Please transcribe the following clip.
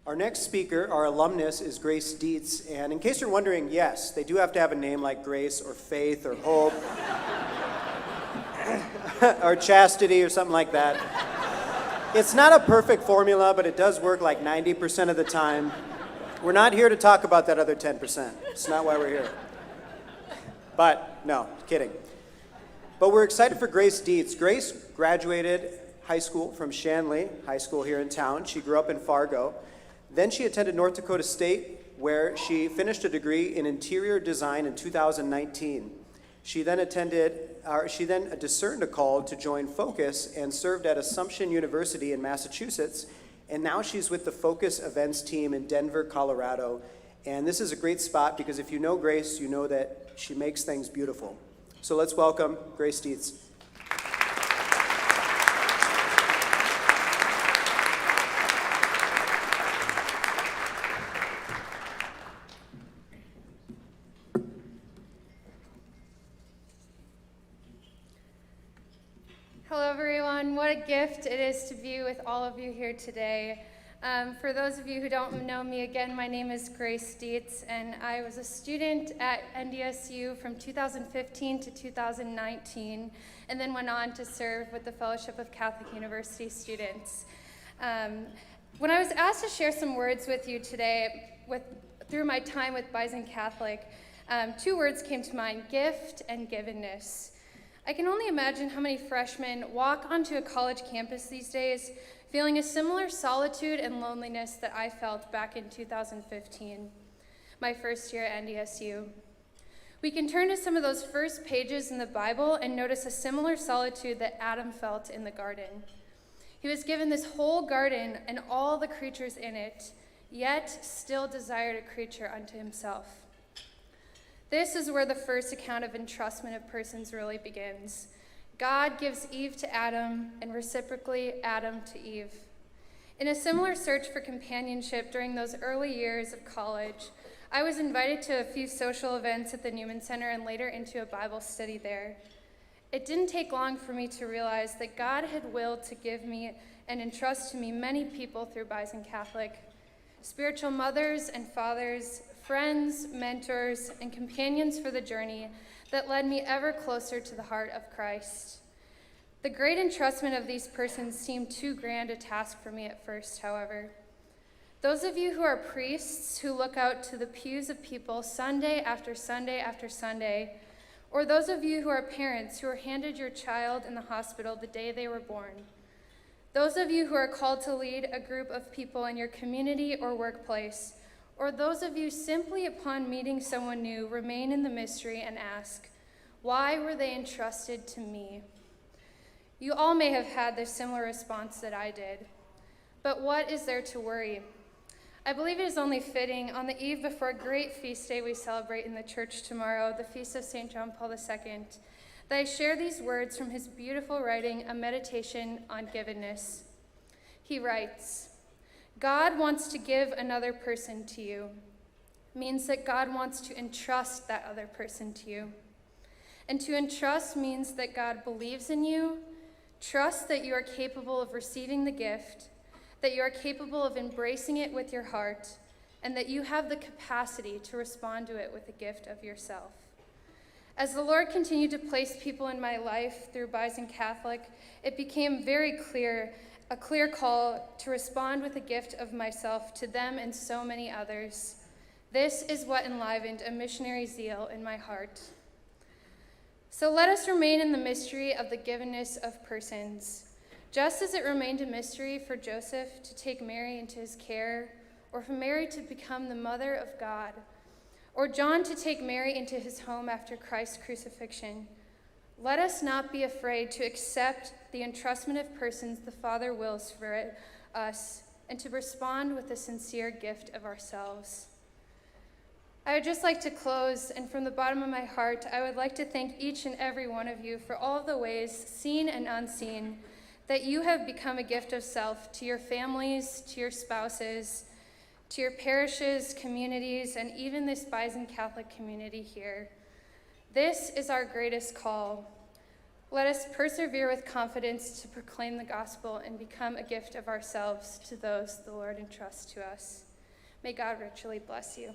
Our next speaker, our alumnus, is Grace Dietz, and in case you're wondering, yes, they do have to have a name like Grace or Faith or Hope or Chastity or something like that. It's not a perfect formula, but it does work like 90% of the time. We're not here to talk about that other 10%. It's not why we're here. But, no, kidding. But we're excited for Grace Dietz. Grace graduated high school from Shanley High School here in town. She grew up in Fargo. Then she attended North Dakota State, where she finished a degree in interior design in 2019. She then discerned a call to join Focus and served at Assumption University in Massachusetts. And now she's with the Focus events team in Denver, Colorado. And this is a great spot because if you know Grace, you know that she makes things beautiful. So let's welcome Grace Dietz. Hello everyone, what a gift it is to be with all of you here today. For those of you who don't know me, again, my name is Grace Dietz, and I was a student at NDSU from 2015 to 2019, and then went on to serve with the Fellowship of Catholic University Students. When I was asked to share some words with you today through my time with bisonCatholic, two words came to mind: gift and givenness. I can only imagine how many freshmen walk onto a college campus these days feeling a similar solitude and loneliness that I felt back in 2015, my first year at NDSU. We can turn to some of those first pages in the Bible and notice a similar solitude that Adam felt in the garden. He was given this whole garden and all the creatures in it, yet still desired a creature unto himself. This is where the first account of entrustment of persons really begins. God gives Eve to Adam, and reciprocally, Adam to Eve. In a similar search for companionship during those early years of college, I was invited to a few social events at the Newman Center and later into a Bible study there. It didn't take long for me to realize that God had willed to give me and entrust to me many people through bisonCatholic: spiritual mothers and fathers, friends, mentors, and companions for the journey that led me ever closer to the heart of Christ. The great entrustment of these persons seemed too grand a task for me at first, however. Those of you who are priests who look out to the pews of people Sunday after Sunday after Sunday, or those of you who are parents who are handed your child in the hospital the day they were born, those of you who are called to lead a group of people in your community or workplace, or those of you simply upon meeting someone new remain in the mystery and ask, why were they entrusted to me? You all may have had the similar response that I did. But what is there to worry? I believe it is only fitting on the eve before a great feast day we celebrate in the church tomorrow, the feast of St. John Paul II, that I share these words from his beautiful writing, A Meditation on Givenness. He writes, God wants to give another person to you. Means that God wants to entrust that other person to you. And to entrust means that God believes in you, trusts that you are capable of receiving the gift, that you are capable of embracing it with your heart, and that you have the capacity to respond to it with a gift of yourself. As the Lord continued to place people in my life through bisonCatholic, it became a clear call to respond with a gift of myself to them and so many others. This is what enlivened a missionary zeal in my heart. So let us remain in the mystery of the givenness of persons. Just as it remained a mystery for Joseph to take Mary into his care, or for Mary to become the mother of God, or John to take Mary into his home after Christ's crucifixion, let us not be afraid to accept the entrustment of persons the Father wills for us, and to respond with a sincere gift of ourselves. I would just like to close, and from the bottom of my heart, I would like to thank each and every one of you for all of the ways, seen and unseen, that you have become a gift of self to your families, to your spouses, to your parishes, communities, and even this bisonCatholic community here. This is our greatest call. Let us persevere with confidence to proclaim the gospel and become a gift of ourselves to those the Lord entrusts to us. May God richly bless you.